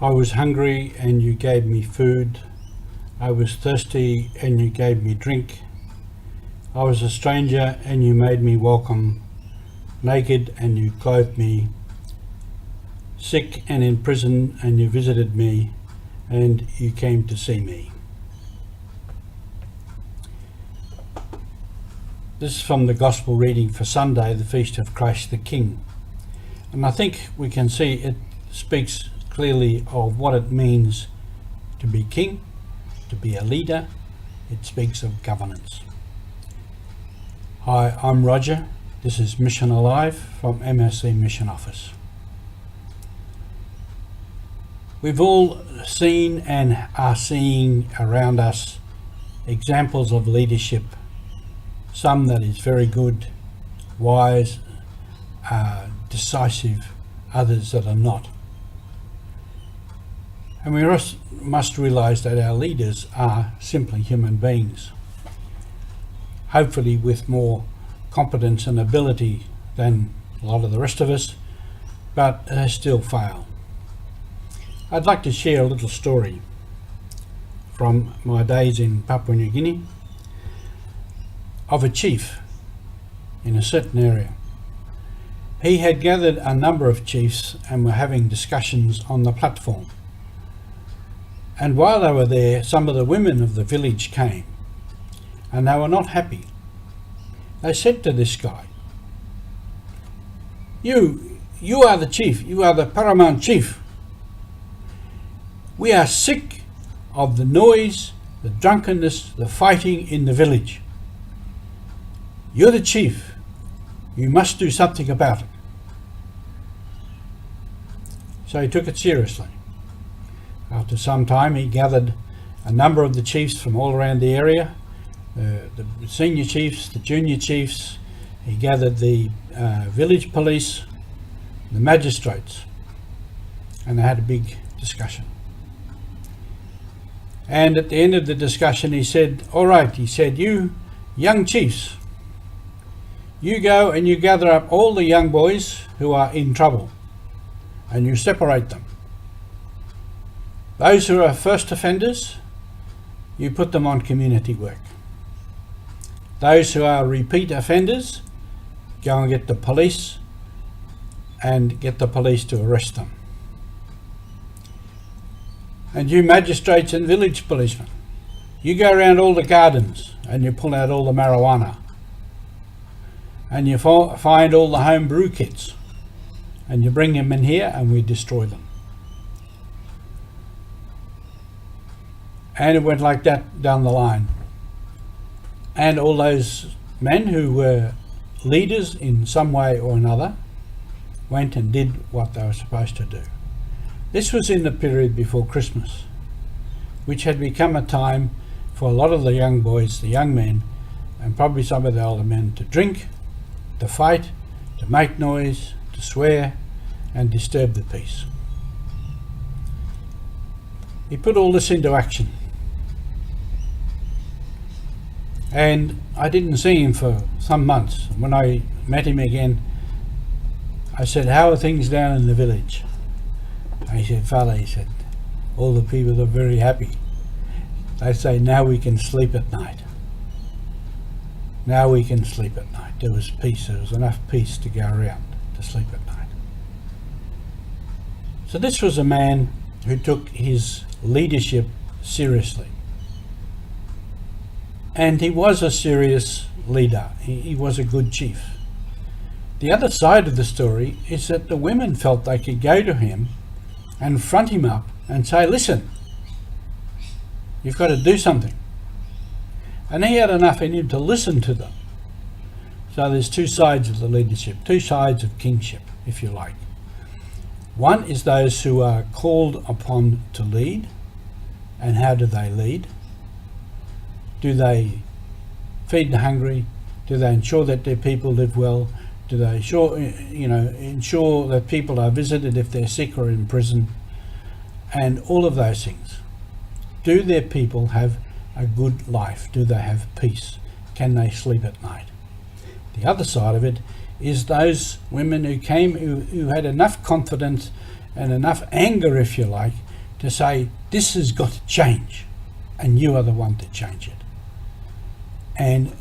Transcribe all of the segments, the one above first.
I was hungry and you gave me food. I was thirsty and you gave me drink. I was a stranger and you made me welcome. Naked and you clothed me. Sick and in prison and you visited me, and you came to see me. This is from the Gospel reading for Sunday, the Feast of Christ the King. And I think we can see it speaks clearly of what it means to be king, to be a leader. It speaks of governance. Hi, I'm Roger. This is Mission Alive from MSC Mission Office. We've all seen and are seeing around us examples of leadership, some that is very good, wise, decisive, others that are not. And we must realise that our leaders are simply human beings, hopefully with more competence and ability than a lot of the rest of us, but they still fail. I'd like to share a little story from my days in Papua New Guinea of a chief in a certain area. He had gathered a number of chiefs and were having discussions on the platform. And while they were there, some of the women of the village came, and they were not happy. They said to this guy, You are the chief, you are the paramount chief. We are sick of the noise, the drunkenness, the fighting in the village. You're the chief. You must do something about it. So he took it seriously. After some time, he gathered a number of the chiefs from all around the area, the senior chiefs, the junior chiefs. He gathered the village police, the magistrates, and they had a big discussion. And at the end of the discussion, he said, all right, he said, you young chiefs, you go and you gather up all the young boys who are in trouble and you separate them. Those who are first offenders, you put them on community work. Those who are repeat offenders, go and get the police and get the police to arrest them. And you magistrates and village policemen, you go around all the gardens and you pull out all the marijuana. And you find all the home brew kits and you bring them in here and we destroy them. And it went like that down the line. And all those men who were leaders in some way or another went and did what they were supposed to do. This was in the period before Christmas, which had become a time for a lot of the young boys, the young men, and probably some of the older men to drink, to fight, to make noise, to swear, and disturb the peace. He put all this into action. And I didn't see him for some months. When I met him again, I said, how are things down in the village? And he said, Father, he said, all the people are very happy. They say, now we can sleep at night. Now we can sleep at night. There was peace. There was enough peace to go around to sleep at night. So this was a man who took his leadership seriously. And he was a serious leader. He was a good chief. The other side of the story is that the women felt they could go to him and front him up and say, listen, you've got to do something. And he had enough in him to listen to them. So there's two sides of the leadership, two sides of kingship, if you like. One is those who are called upon to lead. And how do they lead? Do they feed the hungry? Do they ensure that their people live well? Do they ensure that people are visited if they're sick or in prison? And all of those things. Do their people have a good life? Do they have peace? Can they sleep at night? The other side of it is those women who came, who had enough confidence and enough anger, if you like, to say, this has got to change, and you are the one to change it. And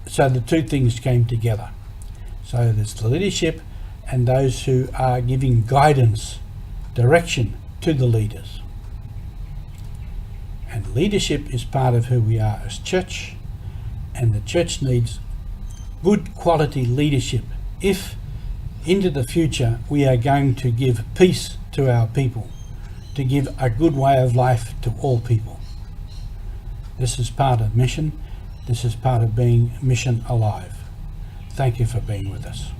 so the two things came together. So there's the leadership and those who are giving guidance, direction to the leaders. And leadership is part of who we are as church, and the church needs good quality leadership if into the future we are going to give peace to our people, to give a good way of life to all people. This is part of mission. This is part of being mission alive. Thank you for being with us.